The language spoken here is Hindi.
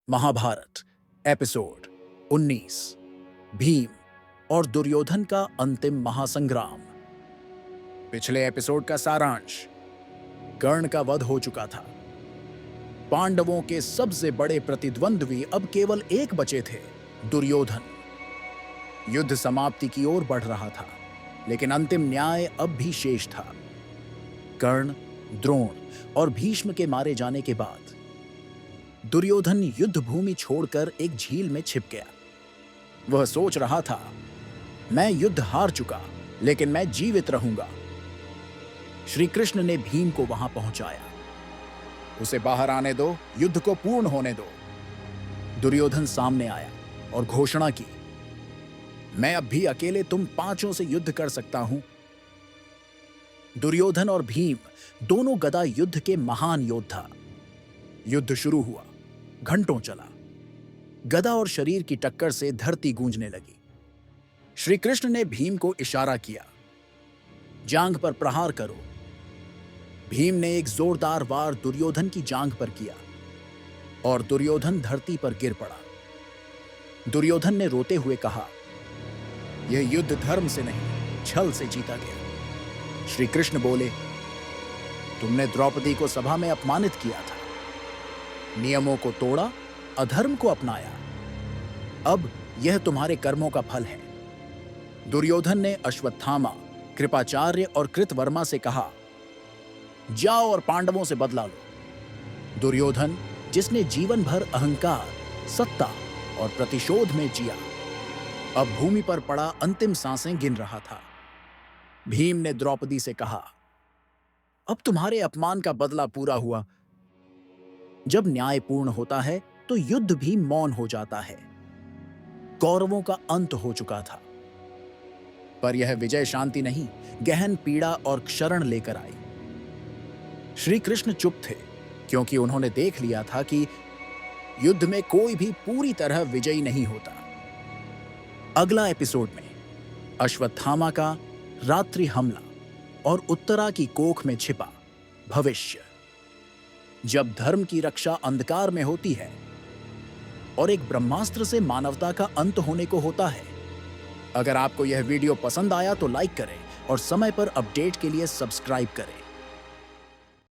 महाभारत एपिसोड 19 भीम और दुर्योधन का अंतिम महासंग्राम। पिछले एपिसोड का सारांश। कर्ण का वध हो चुका था। पांडवों के सबसे बड़े प्रतिद्वंद्वी अब केवल एक बचे थे, दुर्योधन। युद्ध समाप्ति की ओर बढ़ रहा था, लेकिन अंतिम न्याय अब भी शेष था। कर्ण, द्रोण और भीष्म के मारे जाने के बाद दुर्योधन युद्ध भूमि छोड़कर एक झील में छिप गया। वह सोच रहा था, मैं युद्ध हार चुका, लेकिन मैं जीवित रहूंगा। श्री कृष्ण ने भीम को वहां पहुंचाया। उसे बाहर आने दो, युद्ध को पूर्ण होने दो। दुर्योधन सामने आया और घोषणा की, मैं अब भी अकेले तुम पांचों से युद्ध कर सकता हूं। दुर्योधन और भीम दोनों गदा युद्ध के महान योद्धा। युद्ध शुरू हुआ, घंटों चला। गदा और शरीर की टक्कर से धरती गूंजने लगी। श्री कृष्ण ने भीम को इशारा किया, जांघ पर प्रहार करो। भीम ने एक जोरदार वार दुर्योधन की जांघ पर किया और दुर्योधन धरती पर गिर पड़ा। दुर्योधन ने रोते हुए कहा, यह युद्ध धर्म से नहीं, छल से जीता गया। श्री कृष्ण बोले, तुमने द्रौपदी को सभा में अपमानित किया था, नियमों को तोड़ा, अधर्म को अपनाया। अब यह तुम्हारे कर्मों का फल है। दुर्योधन ने अश्वत्थामा, कृपाचार्य और कृतवर्मा से कहा, जाओ और पांडवों से बदला लो। दुर्योधन, जिसने जीवन भर अहंकार, सत्ता और प्रतिशोध में जिया, अब भूमि पर पड़ा अंतिम सांसें गिन रहा था। भीम ने द्रौपदी से कहा, अब तुम्हारे अपमान का बदला पूरा हुआ। जब न्याय पूर्ण होता है तो युद्ध भी मौन हो जाता है। कौरवों का अंत हो चुका था, पर यह विजय शांति नहीं, गहन पीड़ा और क्षरण लेकर आई। श्री कृष्ण चुप थे, क्योंकि उन्होंने देख लिया था कि युद्ध में कोई भी पूरी तरह विजयी नहीं होता। अगला एपिसोड में अश्वत्थामा का रात्रि हमला और उत्तरा की कोख में छिपा भविष्य। जब धर्म की रक्षा अंधकार में होती है और एक ब्रह्मास्त्र से मानवता का अंत होने को होता है। अगर आपको यह वीडियो पसंद आया तो लाइक करें और समय पर अपडेट के लिए सब्सक्राइब करें।